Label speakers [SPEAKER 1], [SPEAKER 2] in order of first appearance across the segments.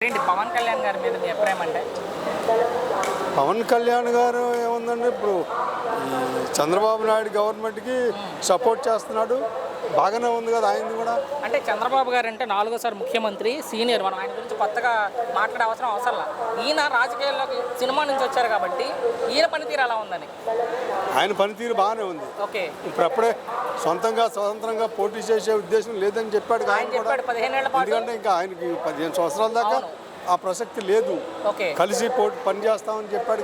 [SPEAKER 1] ఏంటి పవన్ కళ్యాణ్ గారి మీద మీ అభిప్రాయం అంటే?
[SPEAKER 2] పవన్ కళ్యాణ్ గారు ఏముందండి, ఇప్పుడు ఈ చంద్రబాబు నాయుడు గవర్నమెంట్కి సపోర్ట్ చేస్తున్నాడు, బాగానే ఉంది కదా ఆయనది కూడా.
[SPEAKER 1] అంటే చంద్రబాబు గారు అంటే 4వ సారి ముఖ్యమంత్రి, సీనియర్, మనం ఆయన గురించి కొత్తగా మాట్లాడే అవసరం లేదు. ఈయన రాజకీయాల్లోకి సినిమా నుంచి వచ్చారు కాబట్టి ఈయన పనితీరు ఎలా ఉందని?
[SPEAKER 2] ఆయన పనితీరు బాగానే ఉంది.
[SPEAKER 1] ఓకే,
[SPEAKER 2] ఇప్పుడు అప్పుడే స్వతంత్రంగా పోటీ చేసే ఉద్దేశం లేదని చెప్పాడు
[SPEAKER 1] ఆయన చెప్పాడు 15 ఏళ్ల పాటు.
[SPEAKER 2] ఎందుకంటే ఇంకా ఆయనకి 15 సంవత్సరాల దాకా ఆ ప్రసక్తి లేదు.
[SPEAKER 1] ఓకే,
[SPEAKER 2] కలిసి పని చేస్తామని చెప్పాడు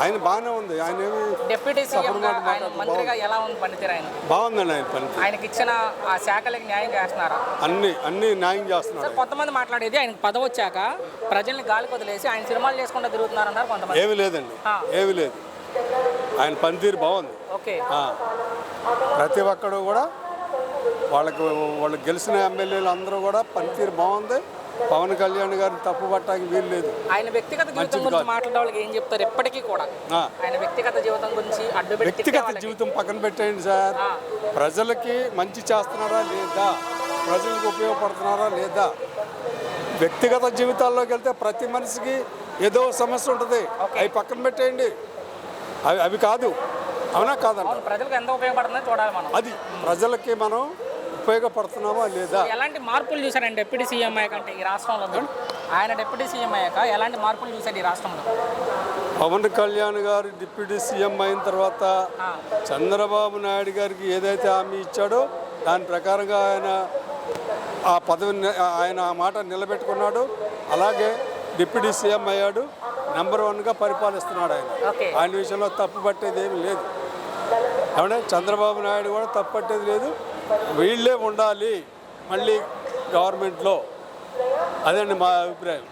[SPEAKER 2] ఆయన బాగానే ఉంది. ఆయన ఏమి
[SPEAKER 1] డిప్యూటీ సీఎం ఆయన మంత్రిగా ఎలా ఉంది పనితీరు? ఆయన
[SPEAKER 2] బాగుందండి. ఆయన పని
[SPEAKER 1] ఆయనకి ఇచ్చిన ఆ శాఖలకి న్యాయం చేస్తున్నారా?
[SPEAKER 2] అన్ని న్యాయం చేస్తున్నారు.
[SPEAKER 1] కొంతమంది మాట్లాడేది ఆయనకు పదవి వచ్చాక ప్రజల్ని గాలికి వదిలేసి ఆయన సినిమాలు చేసుకుంటూ తిరుగుతున్నారన్నారు కొంతమంది.
[SPEAKER 2] ఏమి లేదండి, ఏమి లేదు. ఆయన పనితీరు బాగుంది.
[SPEAKER 1] ఓకే,
[SPEAKER 2] ప్రతి ఒక్కడు కూడా వాళ్ళు గెలిచిన ఎమ్మెల్యేలు అందరూ కూడా పనితీరు బాగుంది. పవన్ కళ్యాణ్ గారిని తప్పు పట్టడానికి వీలు లేదు.
[SPEAKER 1] ఆయన వ్యక్తిగత జీవితం గురించి మాట్లాడే వాళ్ళకి ఏం చెప్తారు? ఎప్పటికీ కూడా ఆయన వ్యక్తిగత జీవితం గురించి
[SPEAKER 2] వ్యక్తిగత జీవితం పక్కన పెట్టేయండి సార్. ప్రజలకి మంచి చేస్తున్నారా లేదా, ప్రజలకు ఉపయోగపడుతున్నారా లేదా? వ్యక్తిగత జీవితాల్లోకి వెళ్తే ప్రతి మనిషికి ఏదో సమస్య ఉంటుంది, అవి పక్కన పెట్టేయండి. అవి కాదు, అవునా కాదంట.
[SPEAKER 1] ప్రజలకు ఎంత ఉపయోగపడుతుందో చూడాలి మనం.
[SPEAKER 2] అది ప్రజలకి మనం ఉపయోగపడుతున్నామా లేదా?
[SPEAKER 1] ఎలాంటి మార్పులు చూసారండి డిప్యూటీ సీఎం అయ్యాక? అంటే ఈ రాష్ట్రంలో ఆయన డిప్యూటీ సీఎం అయ్యాక ఎలాంటి మార్పులు చూసారు ఈ రాష్ట్రంలో?
[SPEAKER 2] పవన్ కళ్యాణ్ గారు డిప్యూటీ సీఎం అయిన తర్వాత చంద్రబాబు నాయుడు గారికి ఏదైతే హామీ ఇచ్చాడో దాని ప్రకారంగా ఆయన ఆ పదవిని ఆయన ఆ మాట నిలబెట్టుకున్నాడు. అలాగే డిప్యూటీ సీఎం అయ్యాడు, నెంబర్ 1గా పరిపాలిస్తున్నాడు. ఆయన విషయంలో తప్పు పట్టేది ఏమీ లేదు. ఏమంటే చంద్రబాబు నాయుడు కూడా తప్పు పట్టేది లేదు. వీళ్ళే ఉండాలి మళ్ళీ గవర్నమెంట్లో, అదండి మా అభిప్రాయం.